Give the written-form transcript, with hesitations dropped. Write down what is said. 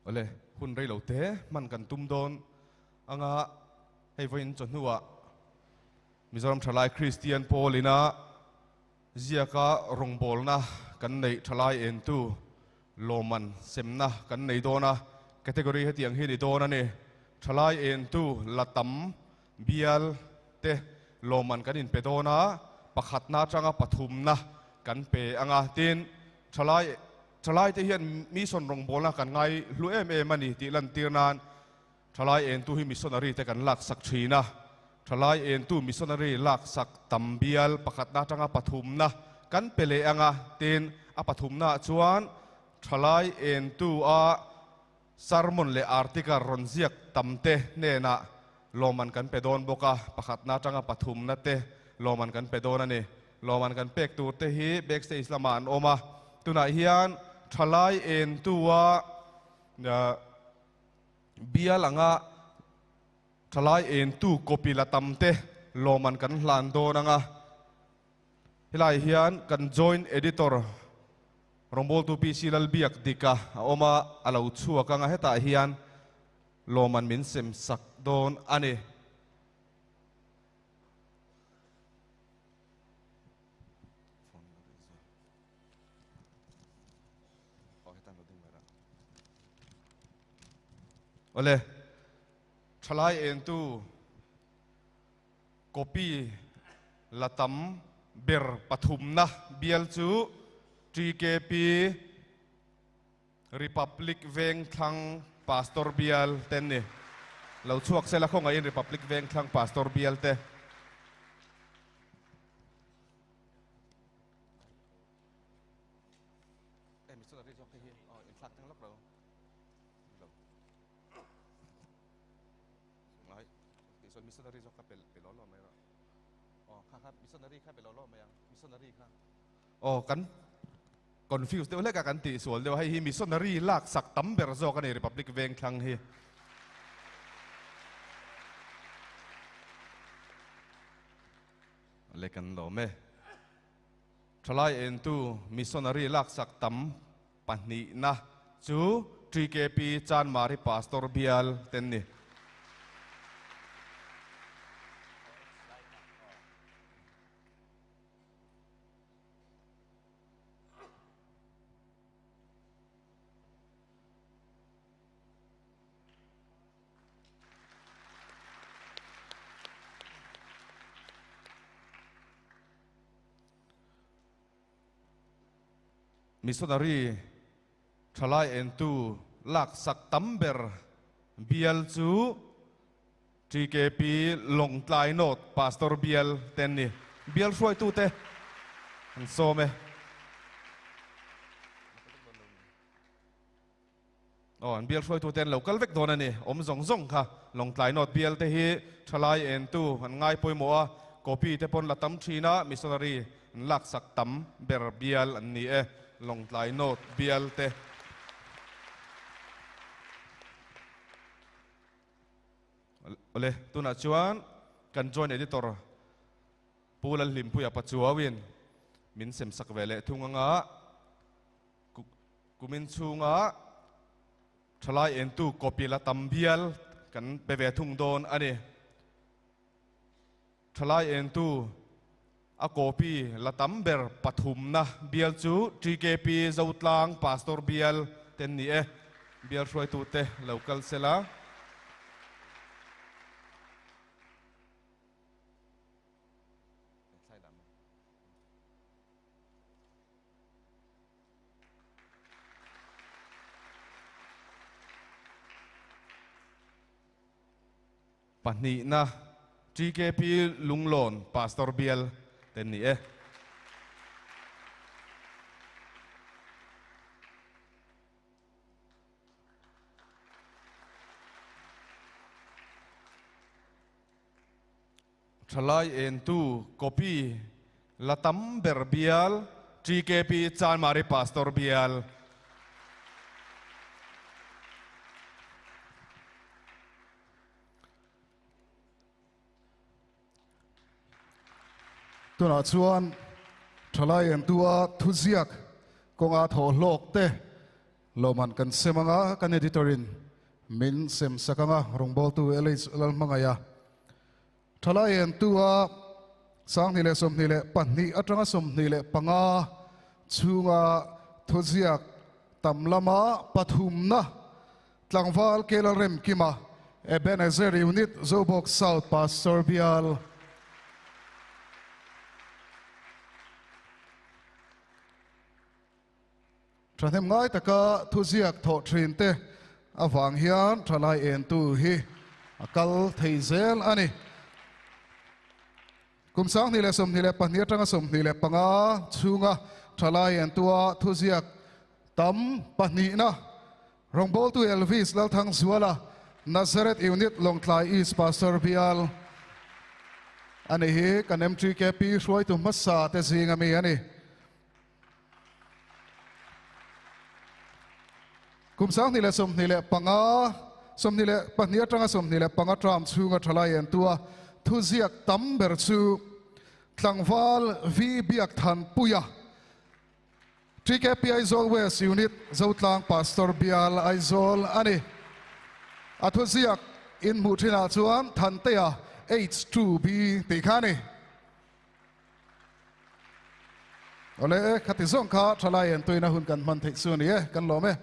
ole hun rei lo te man kan tum don anga hei voin chonhuwa Mizoram Thalai Christian Paulina ziaka rongbol na kan nei Thalai Entu Lawmman semna kan nei dona category hetiang hi ni dona ne Thalai Entu latam bial te Lawmman kan in pe dona pakhat na changa pathum na kan pe anga tin Thalai te hian mi son rongbol na kan ngai lu em ani ti lan tirnan Thalai Entu hi missionary te kan lak sak thina Thalai Entu missionary lak sak tambial pakhat na changa pathum na kan pele anga tin a pathum na chuan Thalai Entu a sermon le article ronziak tamte ne na Lawmman kan pe don boka pakhat na changa pathum na te Lawmman kan pe don ani Lawmman kan pek tu te hi backstage islaman oma tuna hian Thalai Entu a bialanga Thalai Entu kopi la tamte Lawmman kan hlan don anga hilai hian kan joint editor rombol tu pi silal biak dika oma alo chuak anga heta hian Lawmman min sem sak don ani ole Thalai Entu kopi latam ber pathumna bial chu Mtkp Republic Veng Thang Pastor Bial ten ni lo chuak sela khong ai Republic Veng Thang Pastor Bial te kan confused deu le ka kan ti sual deu hai hi missionary lak sak tam ber zo kan Republic Veng Thang hi le kan lo me Thalai Entu missionary lak sak tam pani na chu Mtkp chan mari Pastor Bial ten ni missionary Thalai Entu lak sak tamber bial chu Mtkp long tlai not Pastor Bial ten ni bial soi tu te an so me an bial soi tu ten local vek don ani om zong kha long tlai not bial te hi Thalai Entu an ngai poimo a copy te pon latam thina missionary lak sak tam ber bial an ni e long tlai not bial te ole tuna chuan kan join editor pulal limpu ya pachuawin min sem sak vele thunganga kumin chunga Thalai Entu kopi la tambial kan peve thung don ani Thalai Entu a kopi la tamber pathum na bial chu Mtkp zotlang Pastor Bial ten ni e bial roi tu te local sela pani na Mtkp lunglon Pastor Bial ten ni e Thalai Entu kopi latam ber bial Mtkp chan mari Pastor Bial tuna chuan Thalai Entu a thuziak konga tho lok te Lawmman kan semanga kan editorin min sem sakanga rongbol tu elis lal mangaya Thalai Entu a sang nile som nile panni atanga som nile panga chunga thoziak tamlama pathumna tlangwal kelarem kima Ebenezer unit Zobok South Pastor Bial Tranem ngai taka thuziak tho thrinte awang hian Thalai Entu hi akal theizel ani kumsang nile som nile pahnia tanga som nile panga chunga Thalai Entu a thuziak tam pahni na rongbol tu Elvis lal thang zuala Nazareth unit Longtlai East Pastor Bial ani hi kan Mtkp hruai tu masa te zinga mi ani kumsang nile som nile panga som nile pahnia tanga som nile panga tram chunga Thalai Entu a thuziak tam ber chu tlangwal vi biak than puya Mtkp Aizol West unit Zotlang Pastor Bial Aizol ani athuziak in muthina chuan thantea H2B tikhani ole khatizong kha Thalai Entu na hun kan man thei su ni kan lo me